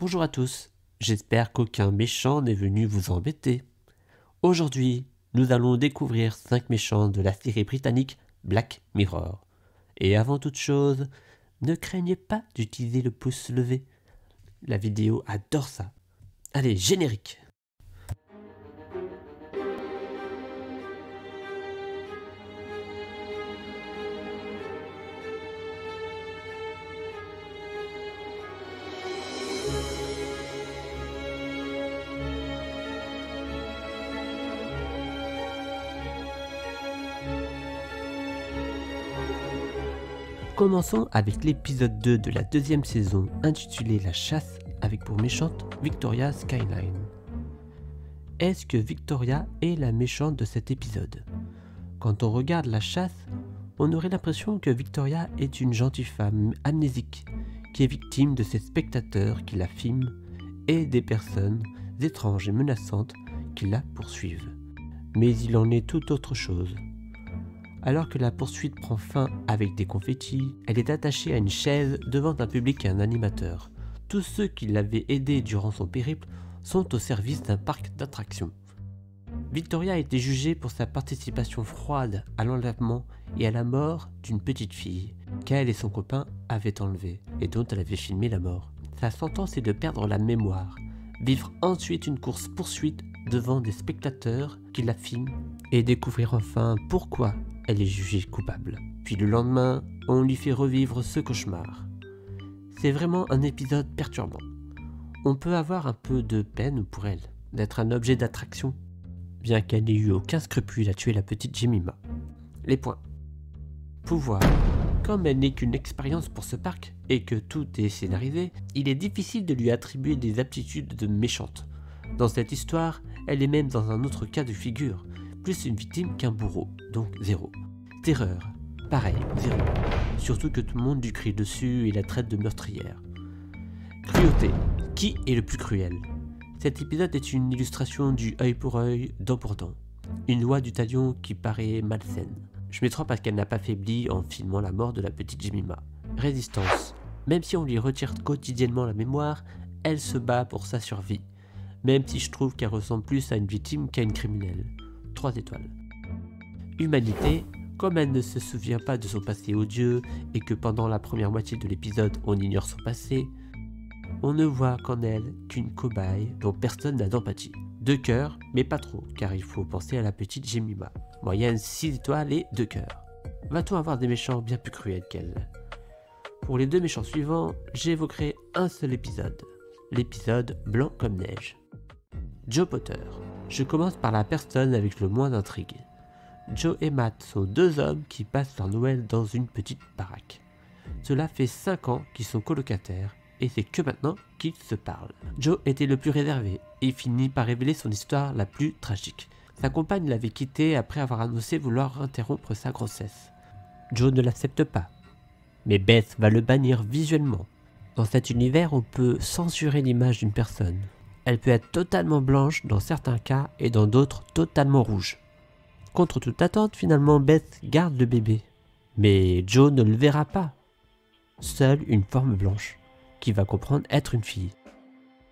Bonjour à tous, j'espère qu'aucun méchant n'est venu vous embêter. Aujourd'hui, nous allons découvrir 5 méchants de la série britannique Black Mirror. Et avant toute chose, ne craignez pas d'utiliser le pouce levé. La vidéo adore ça. Allez, générique! Commençons avec l'épisode 2 de la deuxième saison intitulé La chasse avec pour méchante Victoria Skyline. Est-ce que Victoria est la méchante de cet épisode? Quand on regarde La chasse, on aurait l'impression que Victoria est une gentille femme amnésique qui est victime de ses spectateurs qui la filment et des personnes étranges et menaçantes qui la poursuivent. Mais il en est tout autre chose. Alors que la poursuite prend fin avec des confettis, elle est attachée à une chaise devant un public et un animateur. Tous ceux qui l'avaient aidée durant son périple sont au service d'un parc d'attractions. Victoria a été jugée pour sa participation froide à l'enlèvement et à la mort d'une petite fille qu'elle et son copain avaient enlevée et dont elle avait filmé la mort. Sa sentence est de perdre la mémoire, vivre ensuite une course-poursuite devant des spectateurs qui la filment et découvrir enfin pourquoi elle est jugée coupable. Puis le lendemain, on lui fait revivre ce cauchemar. C'est vraiment un épisode perturbant. On peut avoir un peu de peine pour elle, d'être un objet d'attraction, bien qu'elle n'ait eu aucun scrupule à tuer la petite Jemima. Les points. Pouvoir. Comme elle n'est qu'une expérience pour ce parc, et que tout est scénarisé, il est difficile de lui attribuer des aptitudes de méchante. Dans cette histoire, elle est même dans un autre cas de figure, plus une victime qu'un bourreau, donc 0. Terreur, pareil, 0. Surtout que tout le monde lui crie dessus et la traite de meurtrière. Cruauté, qui est le plus cruel? Cet épisode est une illustration du œil pour œil, dent pour dent. Une loi du talion qui paraît malsaine. Je m'étends parce qu'elle n'a pas faibli en filmant la mort de la petite Jemima. Résistance, même si on lui retire quotidiennement la mémoire, elle se bat pour sa survie. Même si je trouve qu'elle ressemble plus à une victime qu'à une criminelle. 3 étoiles. Humanité, comme elle ne se souvient pas de son passé odieux et que pendant la première moitié de l'épisode on ignore son passé, on ne voit qu'en elle qu'une cobaye dont personne n'a d'empathie. 2 cœurs, mais pas trop, car il faut penser à la petite Jemima. Moyenne 6 étoiles et 2 cœurs. Va-t-on avoir des méchants bien plus cruels qu'elle? Pour les 2 méchants suivants, j'évoquerai un seul épisode. L'épisode Blanc comme neige. Joe Potter. Je commence par la personne avec le moins d'intrigue. Joe et Matt sont 2 hommes qui passent leur Noël dans une petite baraque. Cela fait 5 ans qu'ils sont colocataires et c'est que maintenant qu'ils se parlent. Joe était le plus réservé et finit par révéler son histoire la plus tragique. Sa compagne l'avait quitté après avoir annoncé vouloir interrompre sa grossesse. Joe ne l'accepte pas, mais Beth va le bannir visuellement. Dans cet univers, on peut censurer l'image d'une personne. Elle peut être totalement blanche dans certains cas et dans d'autres totalement rouge. Contre toute attente, finalement, Beth garde le bébé. Mais Joe ne le verra pas. Seule une forme blanche, qui va comprendre être une fille.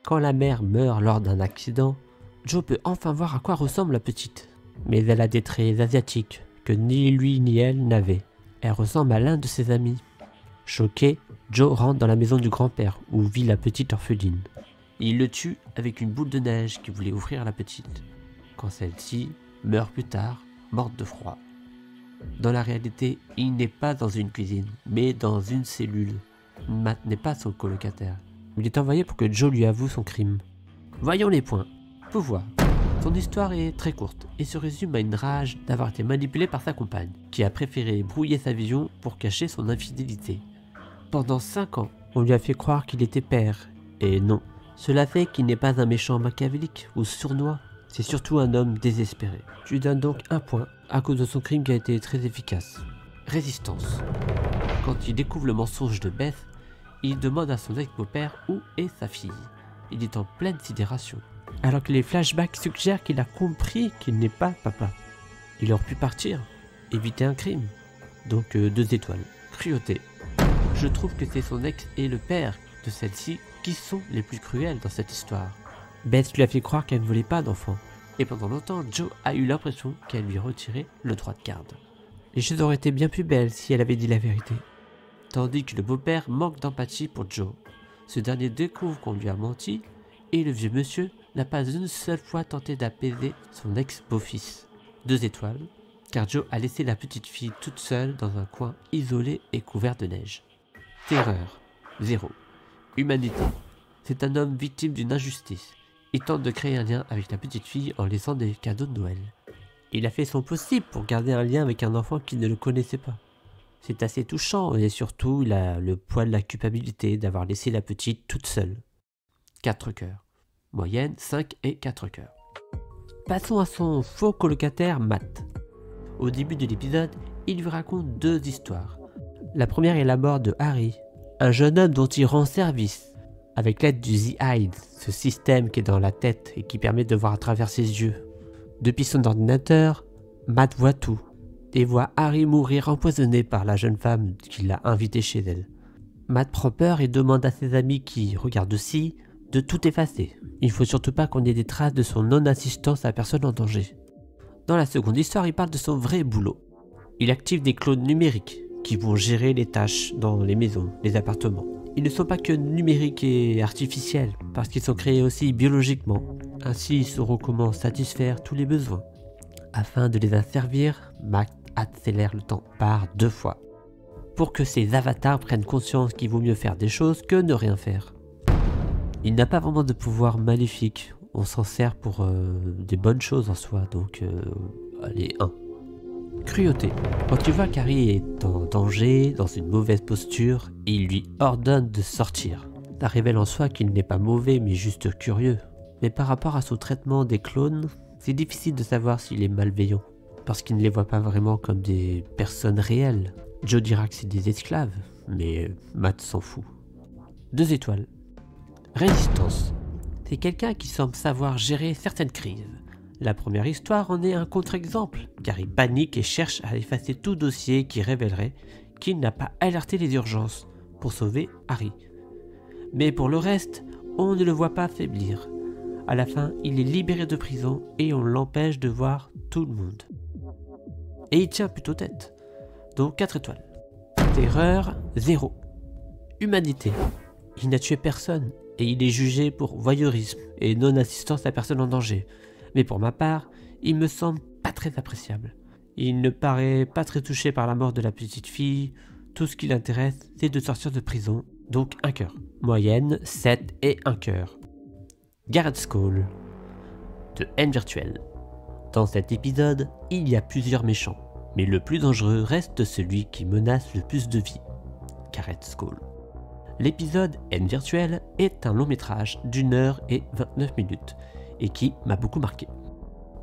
Quand la mère meurt lors d'un accident, Joe peut enfin voir à quoi ressemble la petite. Mais elle a des traits asiatiques que ni lui ni elle n'avaient. Elle ressemble à l'un de ses amis. Choqué, Joe rentre dans la maison du grand-père où vit la petite orpheline. Il le tue avec une boule de neige qui voulait ouvrir à la petite, quand celle-ci meurt plus tard, morte de froid. Dans la réalité, il n'est pas dans une cuisine, mais dans une cellule. Matt n'est pas son colocataire. Il est envoyé pour que Joe lui avoue son crime. Voyons les points. Pouvoir. Son histoire est très courte et se résume à une rage d'avoir été manipulé par sa compagne, qui a préféré brouiller sa vision pour cacher son infidélité. Pendant 5 ans, on lui a fait croire qu'il était père, et non. Cela fait qu'il n'est pas un méchant machiavélique ou sournois, c'est surtout un homme désespéré. Je lui donne donc 1 point à cause de son crime qui a été très efficace. Résistance. Quand il découvre le mensonge de Beth, il demande à son ex-beau-père où est sa fille. Il est en pleine sidération, alors que les flashbacks suggèrent qu'il a compris qu'il n'est pas papa. Il aurait pu partir, éviter un crime. Donc 2 étoiles. Cruauté. Je trouve que c'est son ex et le père de celle-ci qui sont les plus cruels dans cette histoire. Beth lui a fait croire qu'elle ne voulait pas d'enfant, et pendant longtemps, Joe a eu l'impression qu'elle lui retirait le droit de garde. Les choses auraient été bien plus belles si elle avait dit la vérité. Tandis que le beau-père manque d'empathie pour Joe. Ce dernier découvre qu'on lui a menti, et le vieux monsieur n'a pas une seule fois tenté d'apaiser son ex-beau-fils. 2 étoiles, car Joe a laissé la petite fille toute seule dans un coin isolé et couvert de neige. Terreur, 0. Humanité, c'est un homme victime d'une injustice. Il tente de créer un lien avec la petite fille en laissant des cadeaux de Noël. Il a fait son possible pour garder un lien avec un enfant qui ne le connaissait pas. C'est assez touchant et surtout il a le poids de la culpabilité d'avoir laissé la petite toute seule. 4 cœurs. Moyenne 5 et 4 cœurs. Passons à son faux colocataire Matt. Au début de l'épisode, il lui raconte 2 histoires. La première est la mort de Harry, un jeune homme dont il rend service, avec l'aide du The Eyes, ce système qui est dans la tête et qui permet de voir à travers ses yeux. Depuis son ordinateur, Matt voit tout, et voit Harry mourir empoisonné par la jeune femme qui l'a invité chez elle. Matt prend peur et demande à ses amis qui regardent aussi de tout effacer. Il ne faut surtout pas qu'on ait des traces de son non-assistance à personne en danger. Dans la seconde histoire, il parle de son vrai boulot. Il active des clones numériques qui vont gérer les tâches dans les maisons, les appartements. Ils ne sont pas que numériques et artificiels, parce qu'ils sont créés aussi biologiquement. Ainsi, ils sauront comment satisfaire tous les besoins. Afin de les asservir, Matt accélère le temps par 2 fois. Pour que ces avatars prennent conscience qu'il vaut mieux faire des choses que ne rien faire. Il n'a pas vraiment de pouvoir maléfique. On s'en sert pour des bonnes choses en soi, donc allez, 1. Cruauté. Quand tu vois qu'Harry est en danger, dans une mauvaise posture, il lui ordonne de sortir. Ça révèle en soi qu'il n'est pas mauvais mais juste curieux. Mais par rapport à son traitement des clones, c'est difficile de savoir s'il est malveillant, parce qu'il ne les voit pas vraiment comme des personnes réelles. Joe dira que c'est des esclaves, mais Matt s'en fout. 2 étoiles. Résistance. C'est quelqu'un qui semble savoir gérer certaines crises. La première histoire en est un contre-exemple, car il panique et cherche à effacer tout dossier qui révélerait qu'il n'a pas alerté les urgences pour sauver Harry. Mais pour le reste, on ne le voit pas faiblir. À la fin, il est libéré de prison et on l'empêche de voir tout le monde. Et il tient plutôt tête. Donc 4 étoiles. Terreur, 0. Humanité. Il n'a tué personne et il est jugé pour voyeurisme et non-assistance à personne en danger. Mais pour ma part, il me semble pas très appréciable. Il ne paraît pas très touché par la mort de la petite fille. Tout ce qui l'intéresse, c'est de sortir de prison. Donc 1 cœur. Moyenne, 7 et 1 cœur. Garrett Skull de Haine Virtuelle. Dans cet épisode, il y a plusieurs méchants, mais le plus dangereux reste celui qui menace le plus de vie, Garrett Skull. L'épisode Haine Virtuelle est un long métrage d'1 heure et 29 minutes et qui m'a beaucoup marqué.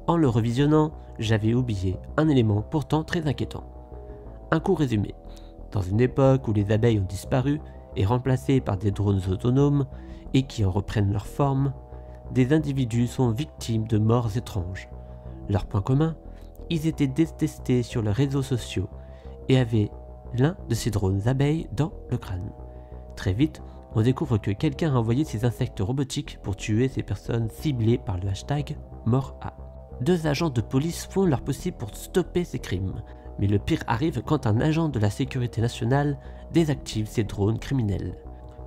En le revisionnant, j'avais oublié un élément pourtant très inquiétant. Un court résumé. Dans une époque où les abeilles ont disparu et remplacées par des drones autonomes et qui en reprennent leur forme, des individus sont victimes de morts étranges. Leur point commun, ils étaient détestés sur les réseaux sociaux et avaient l'un de ces drones abeilles dans le crâne. Très vite, on découvre que quelqu'un a envoyé ces insectes robotiques pour tuer ces personnes ciblées par le hashtag #MortA. 2 agents de police font leur possible pour stopper ces crimes, mais le pire arrive quand un agent de la sécurité nationale désactive ces drones criminels.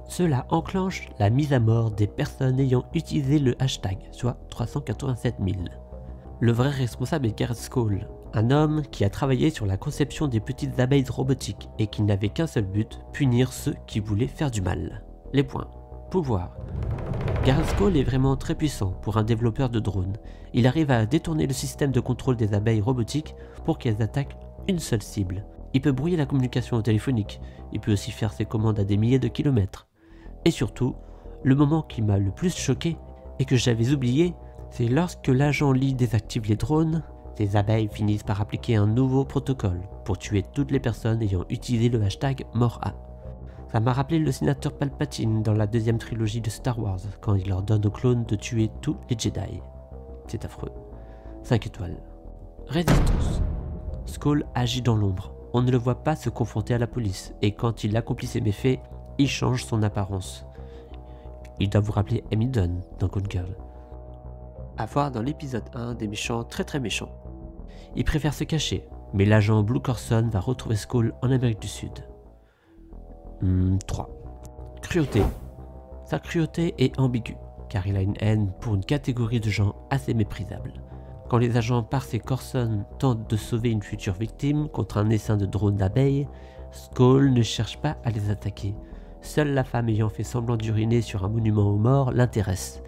Cela enclenche la mise à mort des personnes ayant utilisé le hashtag, soit 387 000. Le vrai responsable est Garrett Skull, un homme qui a travaillé sur la conception des petites abeilles robotiques et qui n'avait qu'un seul but, punir ceux qui voulaient faire du mal. Les points. Pouvoir. Garrett Skull est vraiment très puissant pour un développeur de drones. Il arrive à détourner le système de contrôle des abeilles robotiques pour qu'elles attaquent une seule cible. Il peut brouiller la communication téléphonique, il peut aussi faire ses commandes à des milliers de kilomètres. Et surtout, le moment qui m'a le plus choqué et que j'avais oublié, c'est lorsque l'agent Lee désactive les drones, ces abeilles finissent par appliquer un nouveau protocole pour tuer toutes les personnes ayant utilisé le hashtag #MortA. Ça m'a rappelé le sénateur Palpatine dans la 2e trilogie de Star Wars, quand il ordonne aux clones de tuer tous les Jedi. C'est affreux. 5 étoiles. Résistance. Skull agit dans l'ombre. On ne le voit pas se confronter à la police, et quand il accomplit ses méfaits, il change son apparence. Il doit vous rappeler Amy Dunn dans Good Girl. À voir dans l'épisode 1 des méchants très méchants. Il préfère se cacher, mais l'agent Blue Corson va retrouver Skull en Amérique du Sud. 3. Cruauté. Sa cruauté est ambiguë, car il a une haine pour une catégorie de gens assez méprisable. Quand les agents Parks et Corson tentent de sauver une future victime contre un essaim de drones d'abeilles, Skull ne cherche pas à les attaquer. Seule la femme ayant fait semblant d'uriner sur un monument aux morts l'intéresse.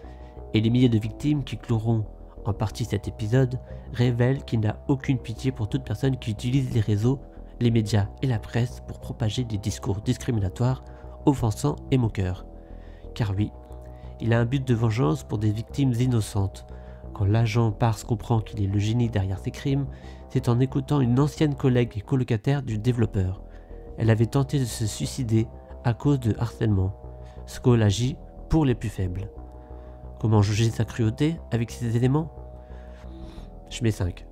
Et les milliers de victimes qui cloront en partie cet épisode révèlent qu'il n'a aucune pitié pour toute personne qui utilise les réseaux, les médias et la presse pour propager des discours discriminatoires, offensants et moqueurs. Car oui, il a un but de vengeance pour des victimes innocentes. Quand l'agent Parks comprend qu'il est le génie derrière ses crimes, c'est en écoutant une ancienne collègue et colocataire du développeur. Elle avait tenté de se suicider à cause de harcèlement. Skull agit pour les plus faibles. Comment juger sa cruauté avec ces éléments? Je mets 5,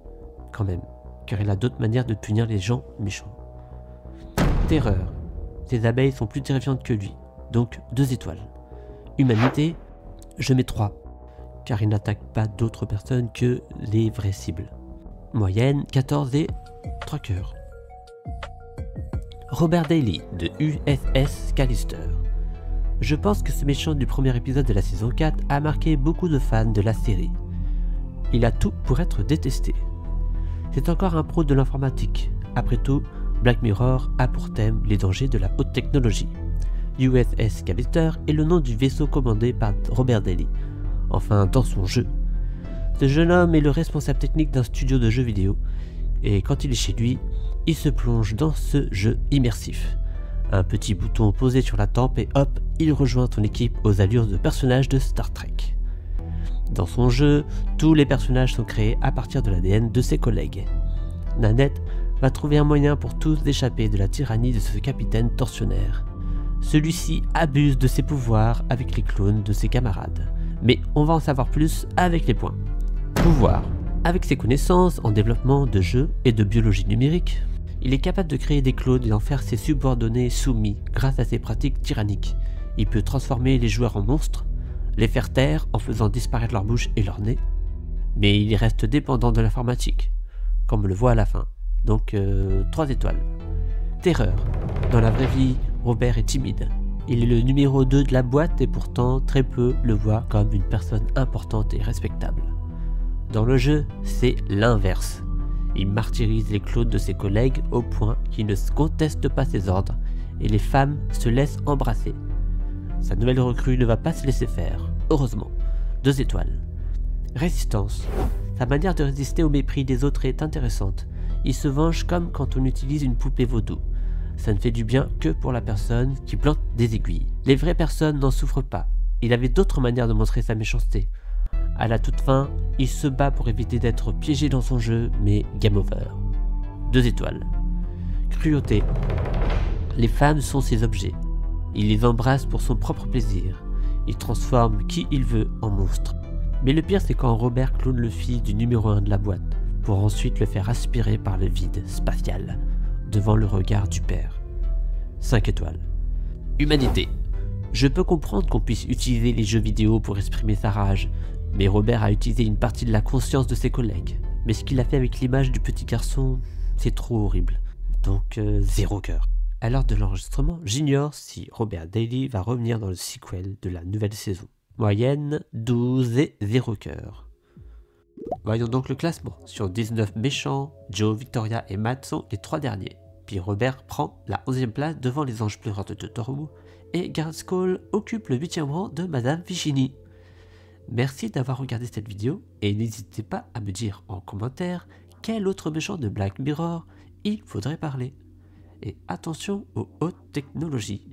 quand même, car il a d'autres manières de punir les gens méchants. Terreur. Ces abeilles sont plus terrifiantes que lui, donc 2 étoiles. Humanité, je mets 3, car il n'attaque pas d'autres personnes que les vraies cibles. Moyenne, 14 et 3 cœurs. Robert Daly, de USS Callister. Je pense que ce méchant du premier épisode de la saison 4 a marqué beaucoup de fans de la série. Il a tout pour être détesté. C'est encore un pro de l'informatique. Après tout, Black Mirror a pour thème les dangers de la haute technologie. USS Callister est le nom du vaisseau commandé par Robert Daly, enfin dans son jeu. Ce jeune homme est le responsable technique d'un studio de jeux vidéo, et quand il est chez lui, il se plonge dans ce jeu immersif. Un petit bouton posé sur la tempe et hop, il rejoint son équipe aux allures de personnages de Star Trek. Dans son jeu, tous les personnages sont créés à partir de l'ADN de ses collègues. Nanette va trouver un moyen pour tous d'échapper de la tyrannie de ce capitaine tortionnaire. Celui-ci abuse de ses pouvoirs avec les clones de ses camarades. Mais on va en savoir plus avec les points. Pouvoir. Avec ses connaissances en développement de jeux et de biologie numérique, il est capable de créer des clones et d'en faire ses subordonnés soumis grâce à ses pratiques tyranniques. Il peut transformer les joueurs en monstres, les faire taire en faisant disparaître leur bouche et leur nez, mais il reste dépendant de l'informatique, comme on le voit à la fin. Donc 3 étoiles. Terreur. Dans la vraie vie, Robert est timide. Il est le numéro 2 de la boîte et pourtant très peu le voient comme une personne importante et respectable. Dans le jeu, c'est l'inverse. Il martyrise les clones de ses collègues au point qu'ils ne contestent pas ses ordres et les femmes se laissent embrasser. Sa nouvelle recrue ne va pas se laisser faire, heureusement. 2 étoiles. Résistance. Sa manière de résister au mépris des autres est intéressante. Il se venge comme quand on utilise une poupée vaudou. Ça ne fait du bien que pour la personne qui plante des aiguilles. Les vraies personnes n'en souffrent pas. Il avait d'autres manières de montrer sa méchanceté. À la toute fin, il se bat pour éviter d'être piégé dans son jeu, mais game over. 2 étoiles. Cruauté. Les femmes sont ses objets. Il les embrasse pour son propre plaisir. Il transforme qui il veut en monstre. Mais le pire, c'est quand Robert clone le fils du numéro 1 de la boîte, pour ensuite le faire aspirer par le vide spatial, devant le regard du père. 5 étoiles. Humanité. Je peux comprendre qu'on puisse utiliser les jeux vidéo pour exprimer sa rage, mais Robert a utilisé une partie de la conscience de ses collègues. Mais ce qu'il a fait avec l'image du petit garçon, c'est trop horrible. Donc 0 cœur. À l'heure de l'enregistrement, j'ignore si Robert Daly va revenir dans le sequel de la nouvelle saison. Moyenne 12 et 0 cœur. Voyons donc le classement. Sur 19 méchants, Joe, Victoria et Matt sont les 3 derniers. Puis Robert prend la 11e place devant les anges pleureurs de Tormund et Garrett Skull occupe le 8e rang de Madame Vicini. Merci d'avoir regardé cette vidéo et n'hésitez pas à me dire en commentaire quel autre méchant de Black Mirror il faudrait parler. Et attention aux hautes technologies.